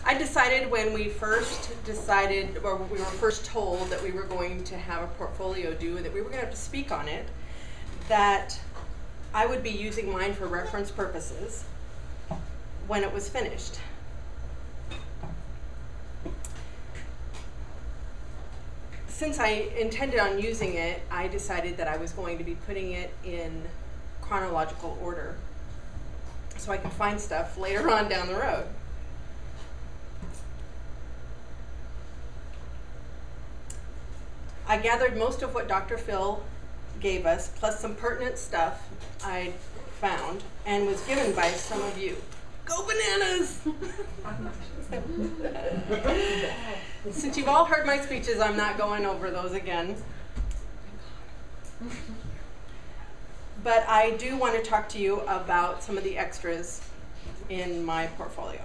I decided when we first decided, or we were first told that we were going to have a portfolio due and that we were going to have to speak on it, that I would be using mine for reference purposes when it was finished. Since I intended on using it, I decided that I was going to be putting it in chronological order so I can find stuff later on down the road. I gathered most of what Dr. Phil gave us, plus some pertinent stuff I found and was given by some of you. Go bananas! Since you've all heard my speeches, I'm not going over those again. But I do want to talk to you about some of the extras in my portfolio.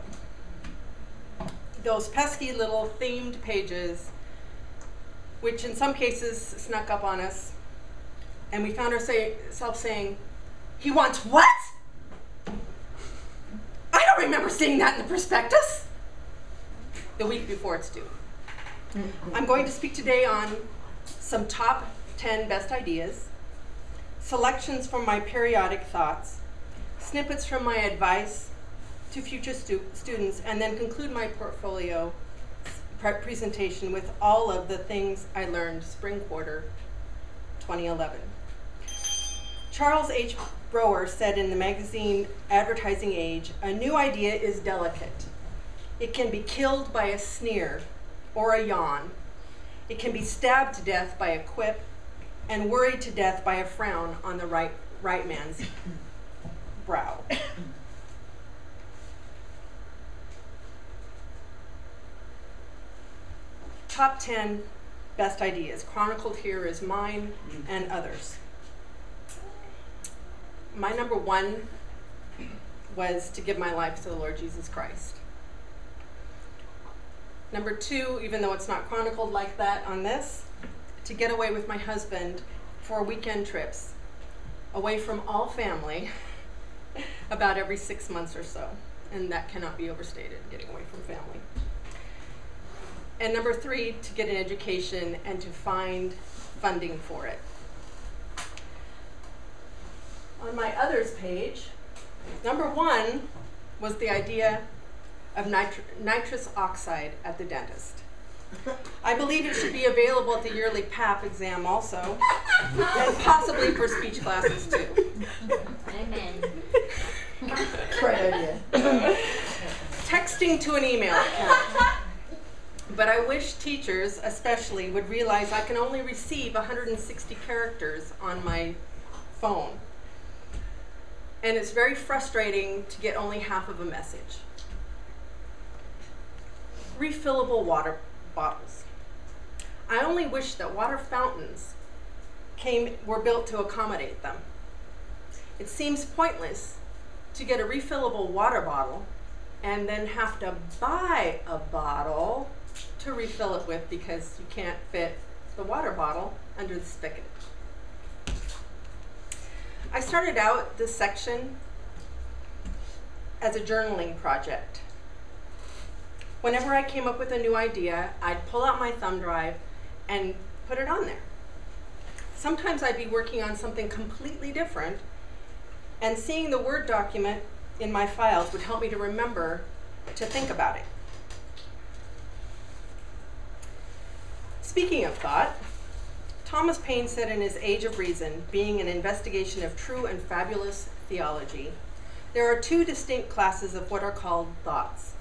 Those pesky little themed pages, which in some cases snuck up on us, and we found ourselves saying, "He wants what? I don't remember seeing that in the prospectus," the week before it's due. I'm going to speak today on some top 10 best ideas, selections from my periodic thoughts, snippets from my advice to future students, and then conclude my portfolio presentation with all of the things I learned spring quarter 2011. Charles H. Brower said in the magazine Advertising Age, "A new idea is delicate. It can be killed by a sneer or a yawn. It can be stabbed to death by a quip and worried to death by a frown on the right man's brow." Top 10 best ideas. Chronicled here is mine and others. My number one was to give my life to the Lord Jesus Christ. Number two, even though it's not chronicled like that on this, to get away with my husband for weekend trips, away from all family, about every 6 months or so. And that cannot be overstated, getting away from family. And number three, to get an education and to find funding for it. On my others page, number one was the idea of nitrous oxide at the dentist. I believe it should be available at the yearly PAP exam also, and possibly for speech classes too. Amen. Great idea. Texting to an email account. But I wish teachers, especially, would realize I can only receive 160 characters on my phone. And it's very frustrating to get only half of a message. Refillable water bottles. I only wish that water fountains were built to accommodate them. It seems pointless to get a refillable water bottle and then have to buy a bottle to refill it with because you can't fit the water bottle under the spigot. I started out this section as a journaling project. Whenever I came up with a new idea, I'd pull out my thumb drive and put it on there. Sometimes I'd be working on something completely different, and seeing the Word document in my files would help me to remember to think about it. Speaking of thought, Thomas Paine said in his Age of Reason, being an investigation of true and fabulous theology, there are two distinct classes of what are called thoughts.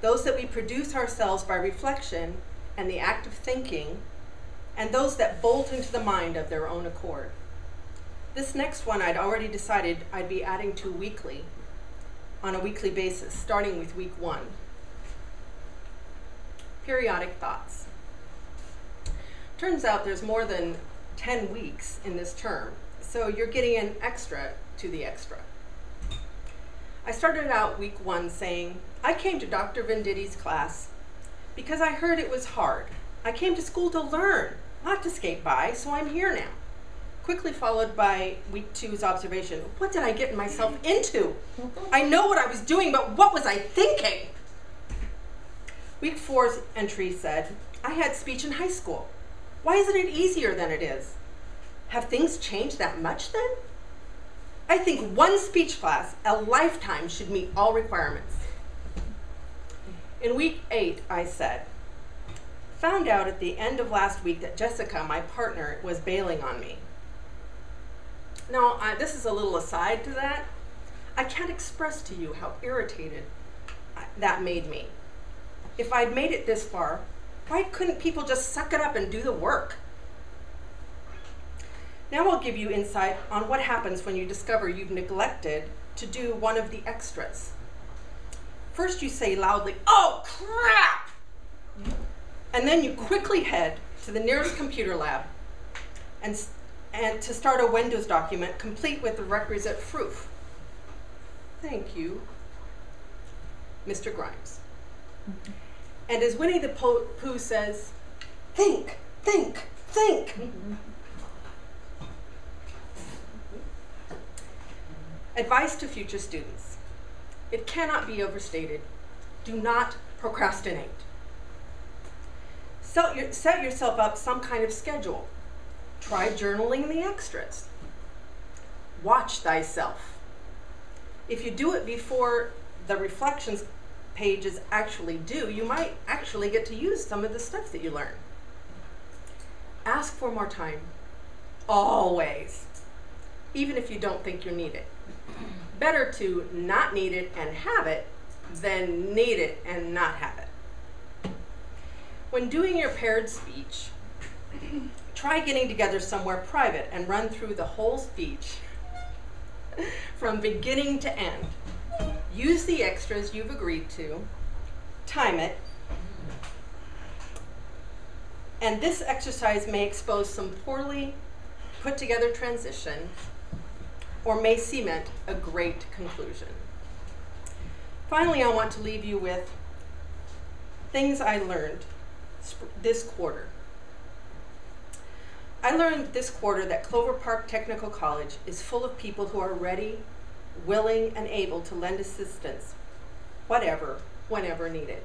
Those that we produce ourselves by reflection and the act of thinking, and those that bolt into the mind of their own accord. This next one I'd already decided I'd be adding to weekly, on a weekly basis, starting with week 1. Periodic thoughts. Turns out there's more than 10 weeks in this term, so you're getting an extra to the extra. I started out week 1 saying, I came to Dr. Venditti's class because I heard it was hard. I came to school to learn, not to skate by, so I'm here now. Quickly followed by week 2's observation, what did I get myself into? I know what I was doing, but what was I thinking? Week 4's entry said, I had speech in high school. Why isn't it easier than it is? Have things changed that much then? I think one speech class a lifetime should meet all requirements. In week 8, I said, found out at the end of last week that Jessica, my partner, was bailing on me. Now, this is a little aside to that. I can't express to you how irritated that made me. If I'd made it this far, why couldn't people just suck it up and do the work? Now I'll give you insight on what happens when you discover you've neglected to do one of the extras. First you say loudly, "Oh, crap!" And then you quickly head to the nearest computer lab and to start a Windows document complete with the requisite proof. Thank you, Mr. Grimes. And as Winnie the Pooh says, think, think, think. Advice to future students. It cannot be overstated. Do not procrastinate. Set yourself up some kind of schedule. Try journaling the extras. Watch thyself. If you do it before the reflections pages actually due, you might actually get to use some of the stuff that you learn. Ask for more time. Always. Even if you don't think you need it. Better to not need it and have it than need it and not have it. When doing your paired speech, try getting together somewhere private and run through the whole speech from beginning to end. Use the extras you've agreed to, time it, and this exercise may expose some poorly put together transition or may cement a great conclusion. Finally, I want to leave you with things I learned this quarter. I learned this quarter that Clover Park Technical College is full of people who are ready, willing, and able to lend assistance, whenever needed.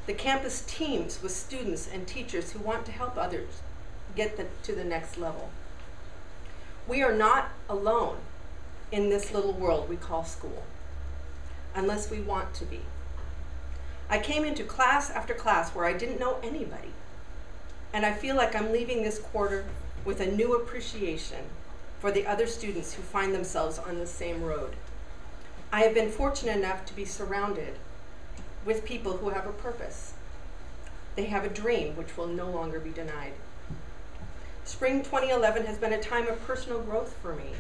The campus teams with students and teachers who want to help others get to the next level. We are not alone in this little world we call school, unless we want to be. I came into class after class where I didn't know anybody, and I feel like I'm leaving this quarter with a new appreciation for the other students who find themselves on the same road. I have been fortunate enough to be surrounded with people who have a purpose. They have a dream which will no longer be denied. Spring 2011 has been a time of personal growth for me.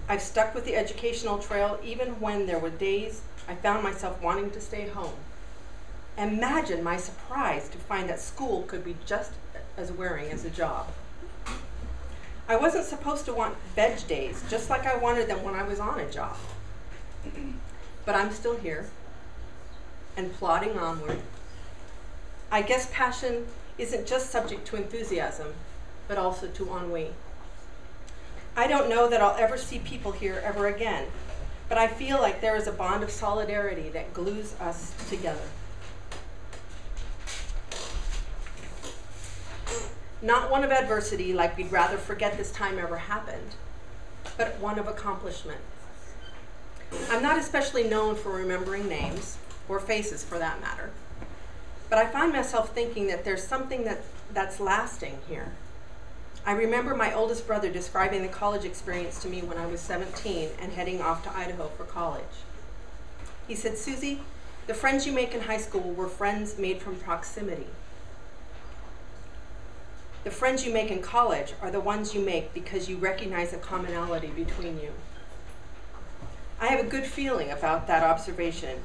I've stuck with the educational trail even when there were days I found myself wanting to stay home. Imagine my surprise to find that school could be just as wearing as a job. I wasn't supposed to want veg days, just like I wanted them when I was on a job. But I'm still here and plodding onward. I guess passion isn't just subject to enthusiasm, but also to ennui. I don't know that I'll ever see people here ever again, but I feel like there is a bond of solidarity that glues us together. Not one of adversity, like we'd rather forget this time ever happened, but one of accomplishment. I'm not especially known for remembering names, or faces for that matter, but I find myself thinking that there's something that's lasting here. I remember my oldest brother describing the college experience to me when I was 17 and heading off to Idaho for college. He said, "Susie, the friends you make in high school were friends made from proximity. The friends you make in college are the ones you make because you recognize a commonality between you." I have a good feeling about that observation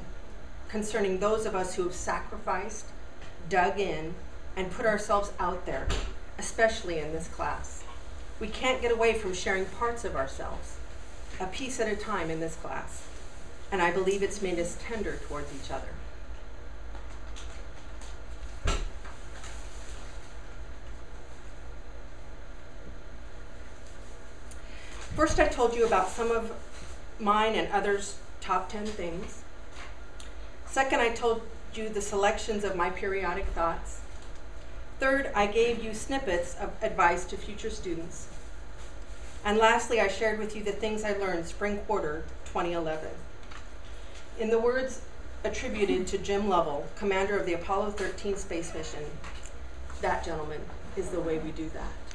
concerning those of us who have sacrificed, dug in, and put ourselves out there, especially in this class. We can't get away from sharing parts of ourselves, a piece at a time in this class, and I believe it's made us tender towards each other. First, I told you about some of mine and others' top 10 things. Second, I told you the selections of my periodic thoughts. Third, I gave you snippets of advice to future students. And lastly, I shared with you the things I learned spring quarter 2011. In the words attributed to Jim Lovell, commander of the Apollo 13 space mission, that, gentlemen, is the way we do that.